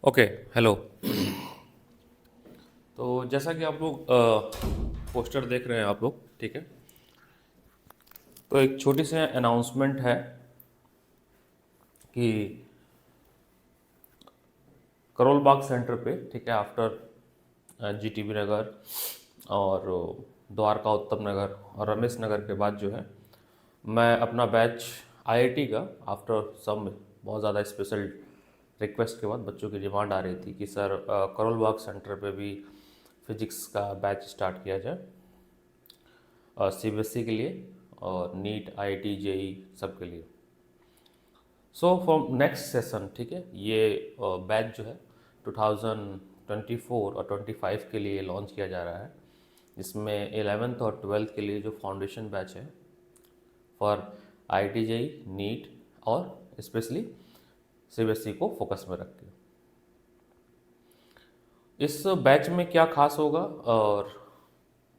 Okay. Hello. तो जैसा कि आप लोग पोस्टर देख रहे हैं आप लोग, ठीक है। तो एक छोटी सी अनाउंसमेंट है कि करोल बाग सेंटर पे, ठीक है, आफ्टर जीटीबी नगर और द्वारका उत्तम नगर और रमेश नगर के बाद जो है मैं अपना बैच आईआईटी का, आफ्टर सम बहुत ज़्यादा स्पेशल रिक्वेस्ट के बाद बच्चों की डिमांड आ रही थी कि सर करोल बाग सेंटर पे भी फिजिक्स का बैच स्टार्ट किया जाए सीबीएसई के लिए और नीट आईआईटी जेई सब के लिए। सो फॉर नेक्स्ट सेशन, ठीक है, ये बैच जो है 2024 और 25 के लिए लॉन्च किया जा रहा है, जिसमें 11th और 12th के लिए जो फाउंडेशन बैच है फॉर आईआईटी जेई नीट और स्पेशली सीबीएसई को फोकस में रख के इस बैच में क्या खास होगा और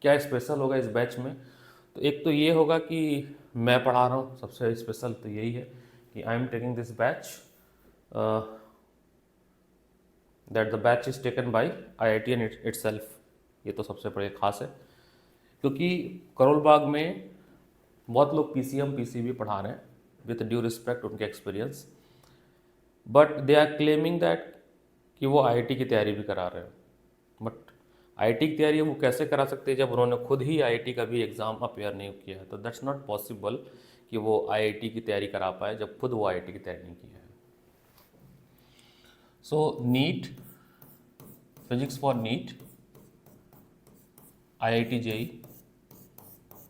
क्या स्पेशल होगा इस बैच में। तो एक तो ये होगा कि मैं पढ़ा रहा हूँ, सबसे स्पेशल तो यही है कि I am taking this batch, that the batch is taken by IIT and itself. ये तो सबसे बड़े खास है, क्योंकि करोल बाग में बहुत लोग पीसीएम पीसीबी पढ़ा रहे हैं विद ड्यू रिस्पेक्ट उनके experience, but they are claiming that कि वो आईआईटी की तैयारी भी करा रहे हैं। बट आईआईटी की तैयारी वो कैसे करा सकते हैं जब उन्होंने खुद ही आईआईटी का भी एग्ज़ाम अपेयर नहीं किया है। तो दैट्स नॉट पॉसिबल कि वो आईआईटी की तैयारी करा पाए जब खुद वो आईआईटी की तैयारी नहीं की है। So NEET, physics for NEET, IIT JEE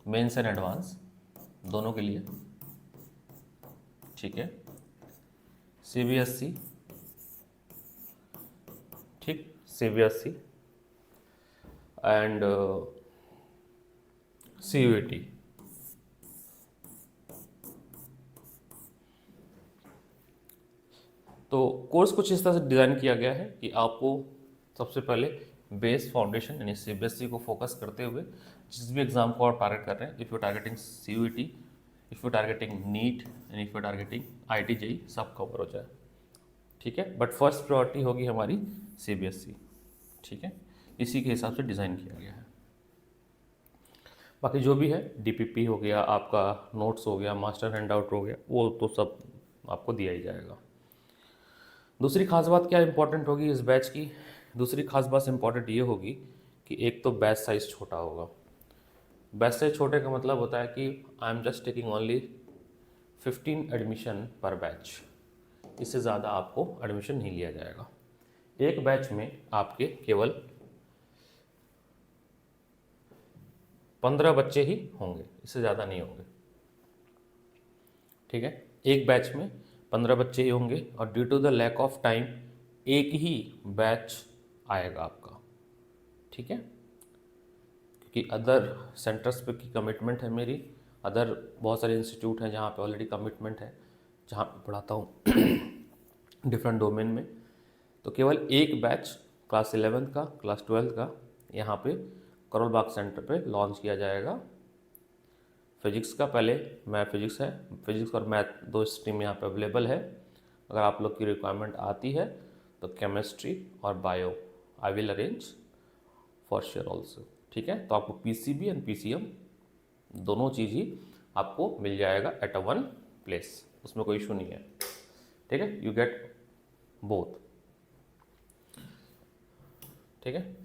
mains and advance दोनों के लिए, ठीक है। सीबीएसई, ठीक, सीबीएसई एंड सीयूईटी। तो कोर्स कुछ इस तरह से डिज़ाइन किया गया है कि आपको सबसे पहले बेस फाउंडेशन यानी सीबीएसई को फोकस करते हुए जिस भी एग्ज़ाम को आप टारगेट कर रहे हैं, if you targeting CUET, if you targeting NEET and if you targeting IIT JEE, सब कवर हो जाए, ठीक है। बट फर्स्ट प्रायोरिटी होगी हमारी सीबीएसई, ठीक है। इसी के हिसाब से डिज़ाइन किया गया है। बाकी जो भी है डीपीपी हो गया, आपका नोट्स हो गया, मास्टर हैंड आउट हो गया, वो तो सब आपको दिया ही जाएगा। दूसरी खास बात क्या इंपॉर्टेंट होगी इस बैच की, दूसरी खास बात इंपॉर्टेंट ये होगी कि एक तो बैच साइज़ छोटा होगा। बैच साइज छोटे का मतलब होता है कि I am just taking only 15 admission पर बैच, इससे ज़्यादा आपको एडमिशन नहीं लिया जाएगा। एक बैच में आपके केवल 15 बच्चे ही होंगे, इससे ज़्यादा नहीं होंगे, ठीक है। एक बैच में 15 बच्चे ही होंगे और due to the lack of time एक ही बैच आएगा आपका, ठीक है। क्योंकि अदर सेंटर्स पे की कमिटमेंट है मेरी, अदर बहुत सारे इंस्टीट्यूट हैं जहाँ पे ऑलरेडी कमिटमेंट है, जहाँ पे पढ़ाता हूँ डिफरेंट डोमेन में। तो केवल एक बैच क्लास 11th का, क्लास 12th का यहाँ पे करोल बाग सेंटर पे लॉन्च किया जाएगा। फिजिक्स का पहले, मैं फिजिक्स है, फिजिक्स और मैथ दो स्ट्रीम यहाँ पे अवेलेबल है। अगर आप लोग की रिक्वायरमेंट आती है तो केमिस्ट्री और bio I will arrange for sure also, ठीक है। तो आपको पीसीबी एंड पीसीएम दोनों चीज़ ही आपको मिल जाएगा एट अ वन प्लेस, उसमें कोई इशू नहीं है, ठीक है। यू गेट बोथ, ठीक है,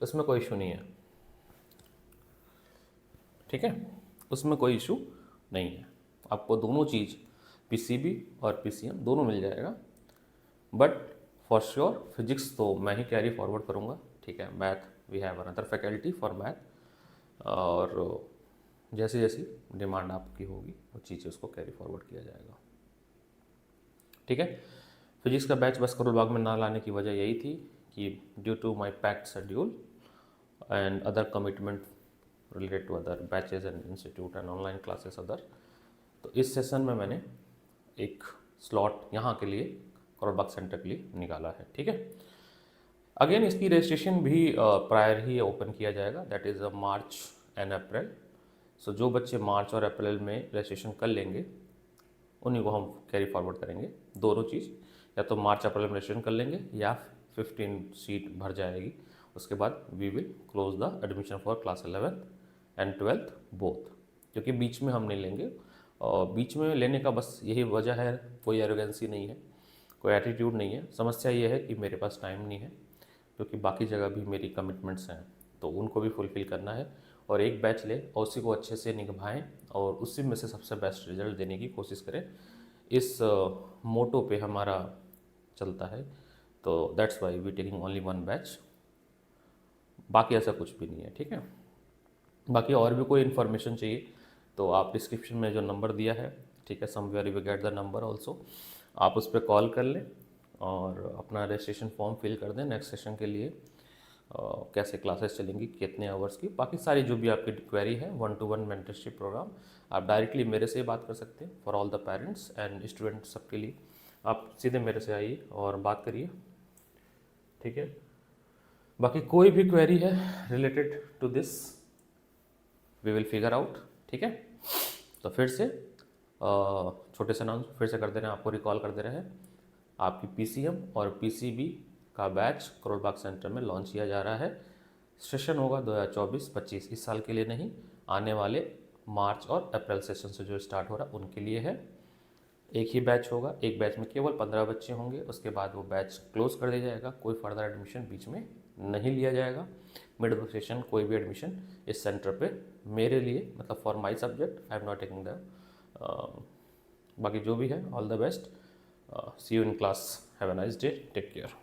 उसमें कोई इशू नहीं है, ठीक है, उसमें कोई इशू नहीं है। आपको दोनों चीज़ पीसीबी और पीसीएम दोनों मिल जाएगा। बट फॉर श्योर फिजिक्स तो मैं ही कैरी फॉरवर्ड करूँगा, ठीक है। Math we have another faculty for math, और जैसी जैसी डिमांड आपकी होगी वो चीज़ें उसको कैरी फॉरवर्ड किया जाएगा, ठीक है। फिजिक्स का बैच बस करोल बाग में ना लाने की वजह यही थी कि due to my packed schedule and other commitment related to other batches and institute and online classes other, तो इस सेशन में मैंने एक स्लॉट यहाँ के लिए करोल बाग सेंटर के लिए निकाला है, ठीक है। अगेन इसकी रजिस्ट्रेशन भी प्रायर ही ओपन किया जाएगा, that is March and April. So जो बच्चे मार्च और अप्रैल में रजिस्ट्रेशन कर लेंगे उन्हीं को हम कैरी फॉरवर्ड करेंगे। दोनों चीज़, या तो मार्च अप्रैल में रजिस्ट्रेशन कर लेंगे या 15 सीट भर जाएगी, उसके बाद we will close the admission for class 11th and 12th both, क्योंकि बीच में हम नहीं लेंगे। और बीच में लेने का बस यही वजह है, कोई एरोगेंसी नहीं है, कोई एटीट्यूड नहीं है। समस्या ये है कि मेरे पास टाइम नहीं है, क्योंकि बाकी जगह भी मेरी कमिटमेंट्स हैं, तो उनको भी फुलफ़िल करना है। और एक बैच ले और उसी को अच्छे से निभाएं और उसी में से सबसे बेस्ट रिजल्ट देने की कोशिश करें। इस मोटो पे हमारा चलता है, तो that's why we taking only one batch, बाकी ऐसा कुछ भी नहीं है, ठीक है। बाकी और भी कोई इन्फॉर्मेशन चाहिए तो आप डिस्क्रिप्शन में जो नंबर दिया है, ठीक है, somewhere you get the number also, आप उस पर कॉल कर लें और अपना रजिस्ट्रेशन फॉर्म फिल कर दें नेक्स्ट सेशन के लिए। कैसे क्लासेस चलेंगी, कितने आवर्स की, बाकी सारी जो भी आपकी क्वेरी है, 1-to-1 मेंटरशिप प्रोग्राम, आप डायरेक्टली मेरे से बात कर सकते हैं। For all the parents and students सबके लिए आप सीधे मेरे से आइए और बात करिए, ठीक है। बाकी कोई भी क्वेरी है related to this we will figure out, ठीक है। तो फिर से छोटे से अनाउंस फिर से कर दे रहे हैं, आपको रिकॉल कर दे रहे हैं, आपकी पीसीएम और पीसीबी का बैच करोल बाग सेंटर में लॉन्च किया जा रहा है। सेशन होगा 2024-25, इस साल के लिए नहीं, आने वाले मार्च और अप्रैल सेशन से जो स्टार्ट हो रहा है उनके लिए है। एक ही बैच होगा, एक बैच में केवल 15 बच्चे होंगे, उसके बाद वो बैच क्लोज कर दिया जाएगा, कोई फर्दर एडमिशन बीच में नहीं लिया जाएगा। मिड ऑफ सेशन कोई भी एडमिशन इस सेंटर पे मेरे लिए, मतलब for my subject I am not taking the, बाकी जो भी है all the best, see you in class, have a nice day, take care.